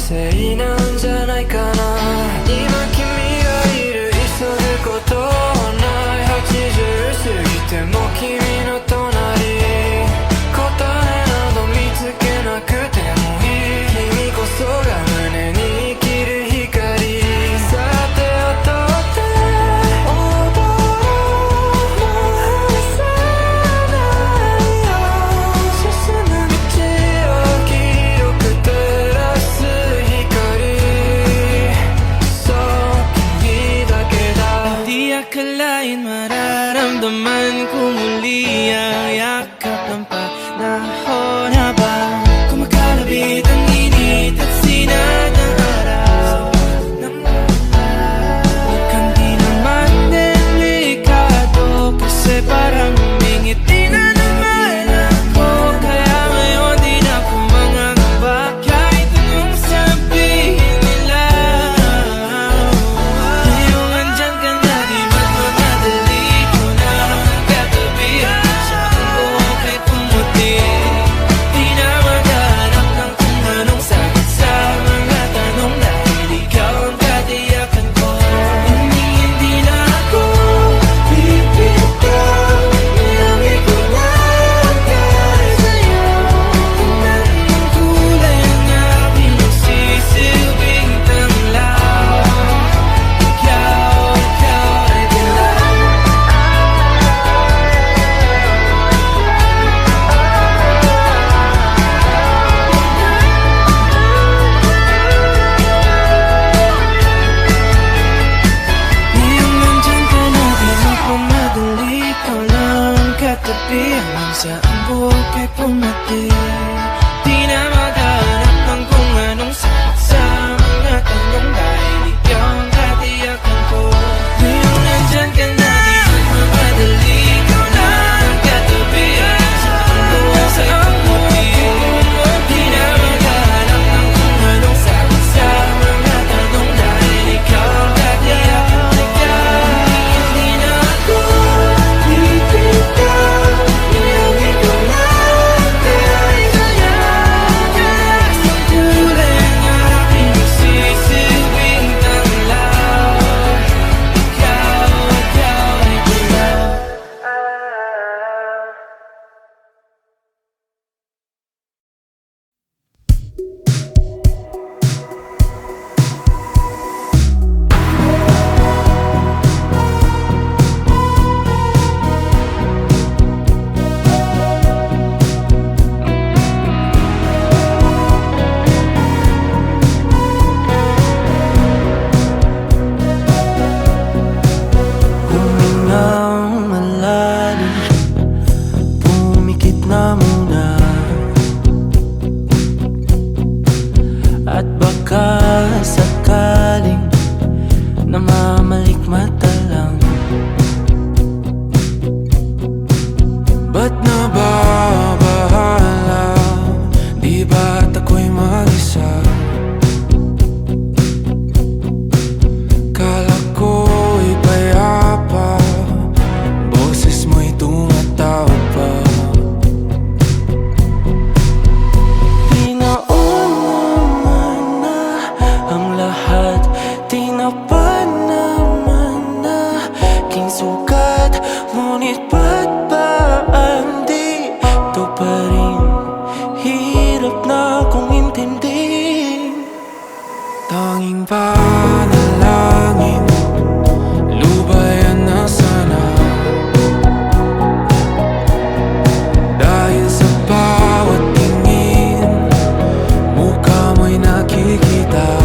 せいなんじゃないかな。今君がいる、急ぐことはない。80過ぎても君の隣、答えなど見つけなくてもいい。君こそが胸に生きる光。さて音って踊ろう、もう離さないよ。進む道を黄色く照らす光。そう君だけだ。Di akalain mararamdaman ko muli ang yakap ng panahon habang kumakalabit ang init at sinag ng araw. Huwag kang di naman delikado kasi parang humingiti na naman ako. Kaya ngayon di na ako mangangamba kahit anong sabihin nila. Ngayong andyan ka na, di magmamadali ko na katabihan sa buong kahit pumuti. Di na maghanap ng kung anong sagot sa mga tanong dahil ikaw ang katiyakan ko. Hindi na ako bibitaw, nilangin ko lang dahil sa'yo. Tingnan ang kulay ng aking magsisilbing tanglaw. Ikaw ay dilaw. Ngayong nandyan ka na, di magmamadali ko lang katabi hanggang saan buhok ay pumati. Di na maghanap ng kung anong sagot sa mga tanong dahil ikaw ang katiyakan ko. Ngayong nandyan ka na, di magmamadali ko lang katabi hanggang saan buhok ay pumati. Di na maghanap ng kung anong sagot sa mga tanong dahil ikaw ang katiyakan ko. Hindi na ako bibitaw, nilangin ko lang dahil sa'yo. Taas ng kulay ang aking magsisilbing tanglaw. Ikaw ay dilaw. Humingang malalim, pumikit na muna. At baka sakaling namamalikmata lang. Ba't nababahala? Di ba't ako'y mag-isa? Kala ko'y payapa, boses mo'y tumatawag pa. Tinaon naman na ang lahat, tinapan naman na king sukat. Ngunit ba't ba andito pa rin? Hirap na akong intindihin. Tanging panalangin, lubayan na sana. Dahil sa bawat tingin, mukha mo'y nakikita.